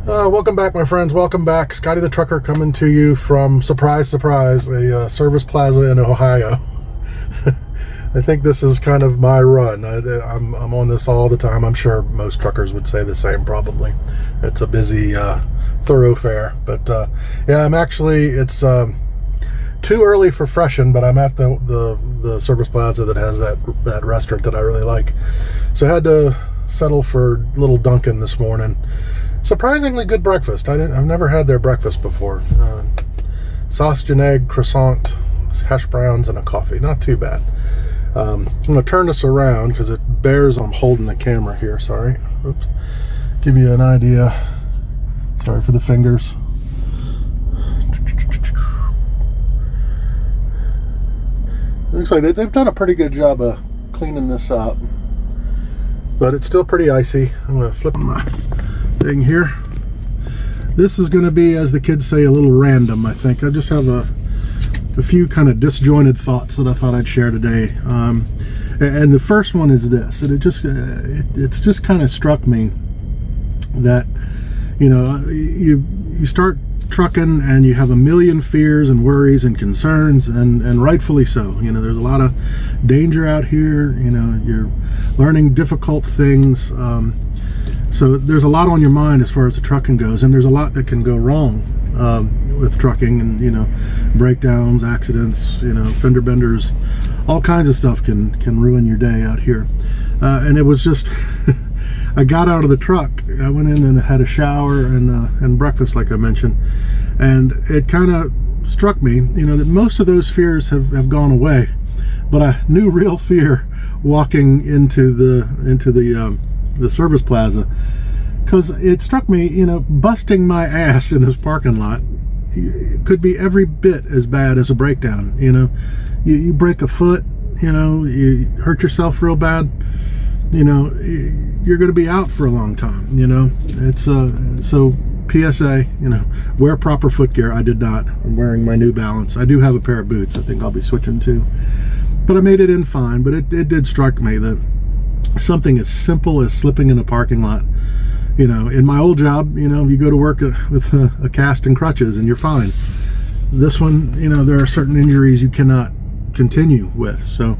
Welcome back, my friends. Welcome back. Scotty the Trucker coming to you from, surprise, surprise, a service plaza in Ohio. I think this is kind of my run. I'm on this all the time. I'm sure most truckers would say the same probably. It's a busy thoroughfare. But yeah, it's too early for freshen, but I'm at the service plaza that has that restaurant that I really like. So I had to settle for Little Dunkin' this morning. Surprisingly good breakfast. I've never had their breakfast before. Sausage and egg, croissant, hash browns, and a coffee. Not too bad. I'm going to turn this around because it bears I'm holding the camera here. Sorry. Oops. Give you an idea. Sorry for the fingers. Looks like they've done a pretty good job of cleaning this up, but it's still pretty icy. I'm going to flip my thing here. This is going to be, as the kids say, a little random. I think I just have a few kind of disjointed thoughts that I thought I'd share today. And the first one is this: it's just kind of struck me that, you know, you start trucking and you have a million fears and worries and concerns, and rightfully so. You know, there's a lot of danger out here. You know, you're learning difficult things. So there's a lot on your mind as far as the trucking goes, and there's a lot that can go wrong with trucking, and, you know, breakdowns, accidents, you know, fender benders, all kinds of stuff can ruin your day out here. And it was just, I got out of the truck, I went in and had a shower and breakfast, like I mentioned, and it kind of struck me, you know, that most of those fears have gone away, but a new real fear walking into the service plaza, because it struck me, you know, busting my ass in this parking lot could be every bit as bad as a breakdown. You know, you break a foot, you know, you hurt yourself real bad, you know, you're going to be out for a long time. You know, it's so PSA, you know, wear proper foot gear. I did not. I'm wearing my New Balance. I do have a pair of boots I think I'll be switching to, but I made it in fine. But it did strike me that something as simple as slipping in a parking lot, you know, in my old job, you know, you go to work with a cast and crutches and you're fine. This one, you know, there are certain injuries you cannot continue with. So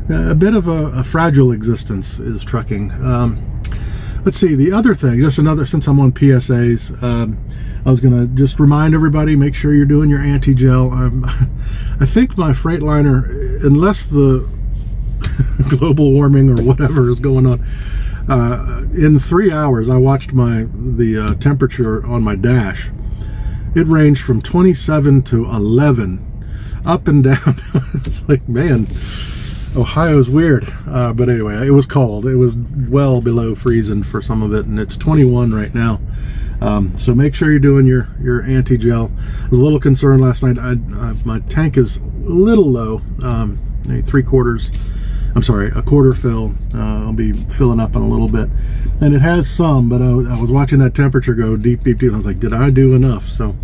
a bit of a fragile existence is trucking. Let's see, the other thing, just another, since I'm on PSAs, I was going to just remind everybody, make sure you're doing your anti-gel. I think my Freightliner, unless the global warming or whatever is going on, in 3 hours I watched the temperature on my dash. It ranged from 27 to 11 up and down. It's like, man, Ohio's weird. But anyway, it was cold. It was well below freezing for some of it, and it's 21 right now. So make sure you're doing your anti-gel. I was a little concerned last night. My tank is a little low, a quarter fill. I'll be filling up in a little bit, and it has some, but I was watching that temperature go deep, deep, deep, and I was like, did I do enough? So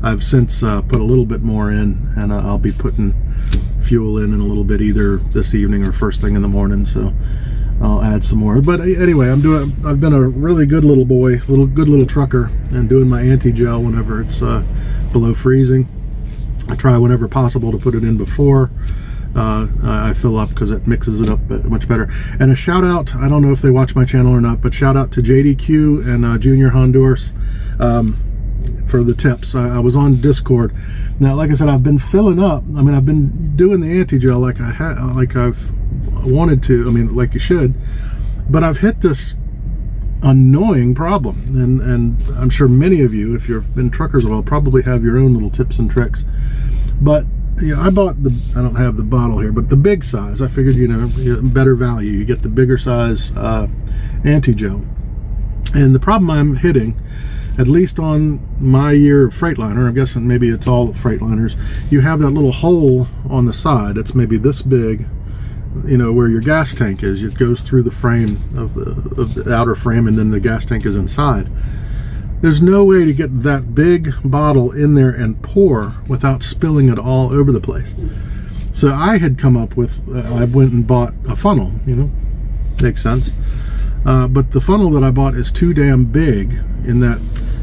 I've since put a little bit more in, and I'll be putting fuel in a little bit, either this evening or first thing in the morning. So I'll add some more. But anyway, I've been a really good little boy, good little trucker, and doing my anti-gel whenever it's below freezing. I try whenever possible to put it in before I fill up, because it mixes it up much better. And a shout out, I don't know if they watch my channel or not, but shout out to JDQ and Junior Honduras for the tips. I was on Discord. Now, like I said, I've been filling up. I mean, I've been doing the anti-gel like I've wanted to. I mean, like you should, but I've hit this annoying problem, and I'm sure many of you, if you've been truckers at all, probably have your own little tips and tricks. But yeah, I bought I don't have the bottle here, but the big size. I figured, you know, better value. You get the bigger size anti-gel. And the problem I'm hitting, at least on my year of Freightliner, I'm guessing maybe it's all Freightliners, you have that little hole on the side. It's maybe this big, you know, where your gas tank is. It goes through the frame of the outer frame, and then the gas tank is inside. There's no way to get that big bottle in there and pour without spilling it all over the place. So I had come up with, I went and bought a funnel, you know, makes sense. But the funnel that I bought is too damn big, in that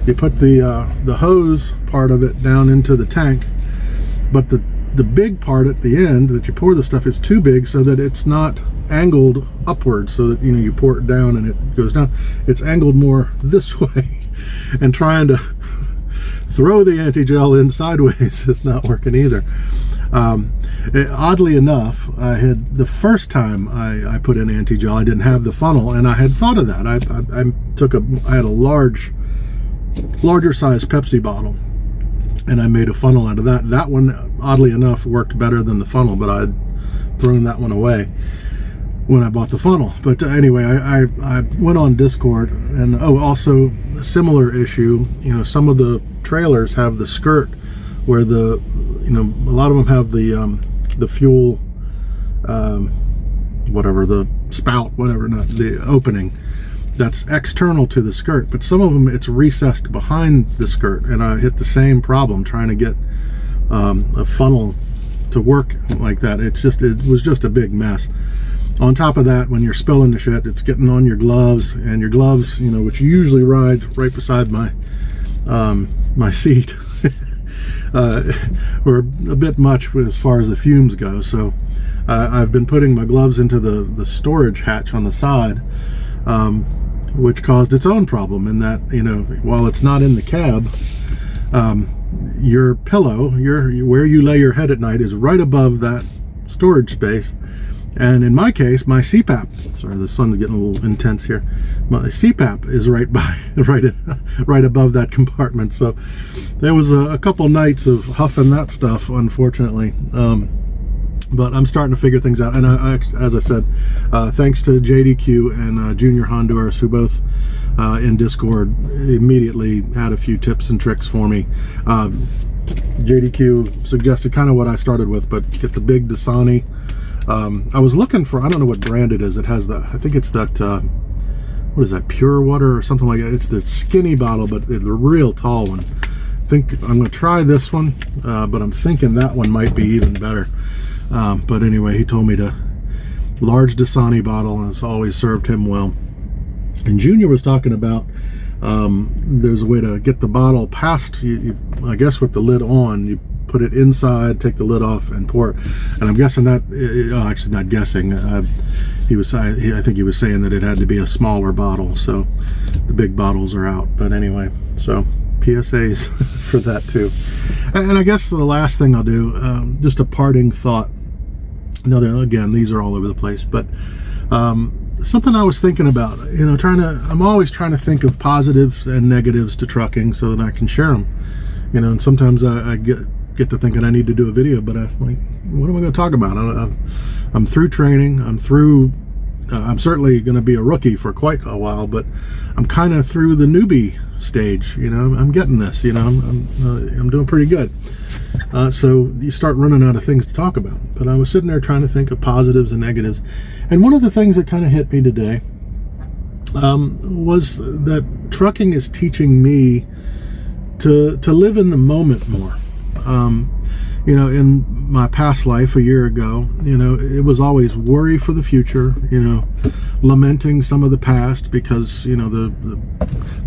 you put the hose part of it down into the tank, but the big part at the end that you pour the stuff is too big so that it's not angled upwards, so that, you know, you pour it down and it goes down. It's angled more this way, and trying to throw the anti-gel in sideways is not working either. Oddly enough, I had, the first time I put in anti-gel, I didn't have the funnel, and I had thought of that. I had a larger size Pepsi bottle, and I made a funnel out of that. That one, oddly enough, worked better than the funnel, but I had thrown that one away when I bought the funnel. But anyway, I went on Discord, and also a similar issue, you know, some of the trailers have the skirt where the, you know, a lot of them have the fuel, whatever, the spout, whatever, not the opening, that's external to the skirt, but some of them it's recessed behind the skirt, and I hit the same problem trying to get a funnel to work like that. It was just a big mess. On top of that, when you're spilling the shit, it's getting on your gloves, and your gloves, you know, which you usually ride right beside my my seat, were a bit much as far as the fumes go. So I've been putting my gloves into the storage hatch on the side, which caused its own problem in that, you know, while it's not in the cab, your pillow, where you lay your head at night, is right above that storage space. And in my case, my CPAP, sorry, the sun's getting a little intense here, my CPAP is right above that compartment. So there was a couple nights of huffing that stuff, unfortunately. But I'm starting to figure things out. And as I said, thanks to JDQ and Junior Honduras, who both in Discord immediately had a few tips and tricks for me. JDQ suggested kind of what I started with, but get the big Dasani. I was looking for, I don't know what brand it is. It has the, I think it's that, what is that, Pure Water or something like that. It's the skinny bottle, but the real tall one. I think I'm going to try this one, but I'm thinking that one might be even better. But anyway, he told me to large Dasani bottle, and it's always served him well. And Junior was talking about there's a way to get the bottle past you, I guess with the lid on. You put it inside, take the lid off, and pour it. And I'm guessing that, actually not guessing, I think he was saying that it had to be a smaller bottle, so the big bottles are out. But anyway, so PSAs for that too. And I guess the last thing I'll do, just a parting thought. Again, these are all over the place, but something I was thinking about, you know, I'm always trying to think of positives and negatives to trucking so that I can share them, you know. And sometimes I get to thinking I need to do a video, but I'm like, what am I going to talk about? I'm through training. I'm certainly going to be a rookie for quite a while, but I'm kind of through the newbie stage. You know, I'm getting this. You know, I'm doing pretty good. So you start running out of things to talk about. But I was sitting there trying to think of positives and negatives, and one of the things that kind of hit me today was that trucking is teaching me to live in the moment more. You know, in my past life a year ago, you know, it was always worry for the future, you know, lamenting some of the past because, you know, the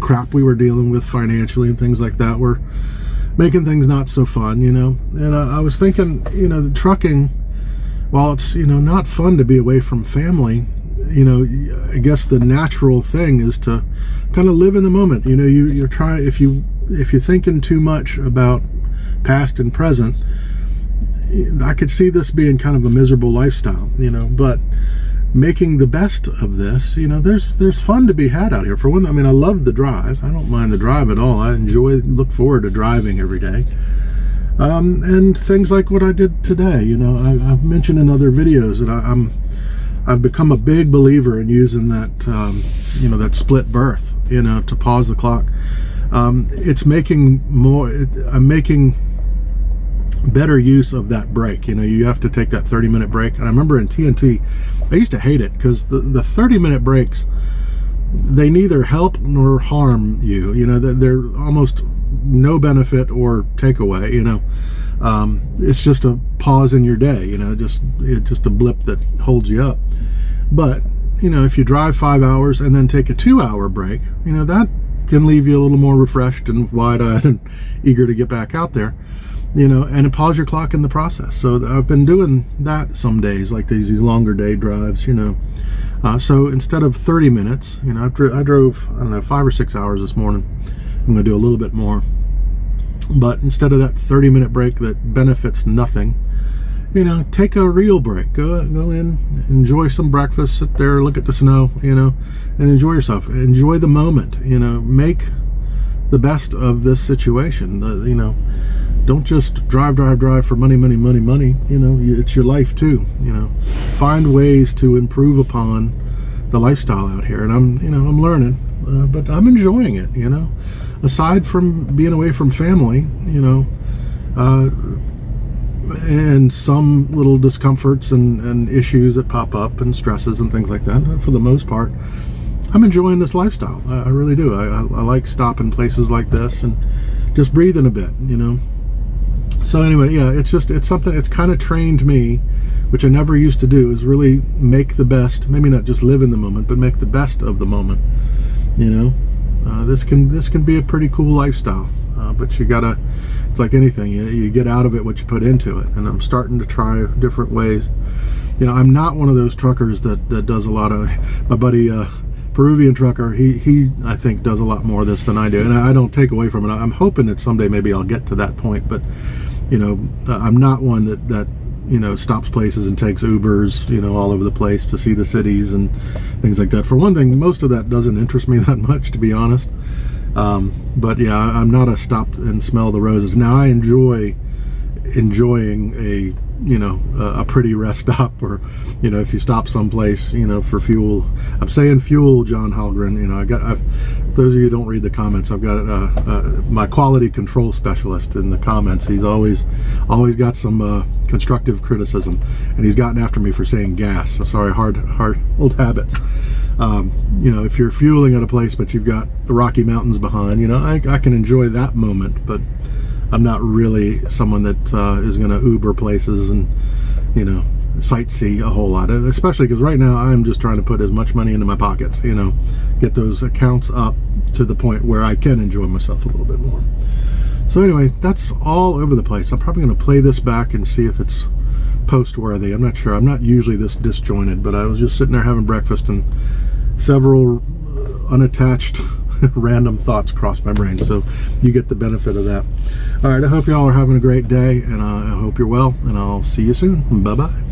crap we were dealing with financially and things like that were making things not so fun, you know. And I was thinking, you know, the trucking, while it's, you know, not fun to be away from family, you know, I guess the natural thing is to kind of live in the moment. You know, you're trying, if you're thinking too much about past and present, I could see this being kind of a miserable lifestyle, you know. But making the best of this, you know, there's fun to be had out here. For one, I mean, I love the drive. I don't mind the drive at all. I look forward to driving every day. And things like what I did today, you know, I've mentioned in other videos that I've become a big believer in using that, you know, that split berth, you know, to pause the clock. It's making I'm making better use of that break. You know, you have to take that 30-minute break. And I remember in TNT, I used to hate it because the 30-minute breaks, they neither help nor harm you. You know, they're almost no benefit or takeaway, you know. It's just a pause in your day, you know, just a blip that holds you up. But, you know, if you drive 5 hours and then take a 2-hour break, you know, that can leave you a little more refreshed and wide-eyed and eager to get back out there, you know, and it pause your clock in the process. So I've been doing that some days, like these longer day drives, you know. So instead of 30 minutes, you know, I drove, I don't know, 5 or 6 hours this morning. I'm going to do a little bit more. But instead of that 30-minute break that benefits nothing, you know, take a real break. Go in, enjoy some breakfast, sit there, look at the snow, you know, and enjoy yourself. Enjoy the moment, you know, make the best of this situation. You know, don't just drive for money, you know, it's your life too, you know. Find ways to improve upon the lifestyle out here, and I'm learning, but I'm enjoying it, you know. Aside from being away from family, you know, and some little discomforts and issues that pop up and stresses and things like that, for the most part, I'm enjoying this lifestyle. I really do. I like stopping places like this and just breathing a bit, you know. So anyway, yeah, it's something, it's kind of trained me, which I never used to do, is really make the best, maybe not just live in the moment, but make the best of the moment, you know. This can be a pretty cool lifestyle, but you gotta, it's like anything, you get out of it what you put into it. And I'm starting to try different ways. You know, I'm not one of those truckers that does a lot of, my buddy Peruvian trucker, he I think does a lot more of this than I do, and I don't take away from it. I'm hoping that someday maybe I'll get to that point, but you know, I'm not one that you know, stops places and takes Ubers, you know, all over the place to see the cities and things like that. For one thing, most of that doesn't interest me that much, to be honest. But yeah, I'm not a stop and smell the roses. Now I enjoying a, you know, a pretty rest stop, or, you know, if you stop someplace, you know, for fuel. I'm saying fuel, John Halgren, you know, those of you who don't read the comments, I've got my quality control specialist in the comments. He's always got some constructive criticism, and he's gotten after me for saying gas. So sorry, hard old habits. You know, if you're fueling at a place but you've got the Rocky Mountains behind, you know, I can enjoy that moment, but I'm not really someone that is going to Uber places and, you know, sightsee a whole lot, especially because right now I'm just trying to put as much money into my pockets, you know, get those accounts up to the point where I can enjoy myself a little bit more. So anyway, that's all over the place. I'm probably going to play this back and see if it's post worthy. I'm not sure. I'm not usually this disjointed, but I was just sitting there having breakfast and several unattached random thoughts cross my brain, so you get the benefit of that. All right, I hope you all are having a great day, and I hope you're well, and I'll see you soon. Bye bye.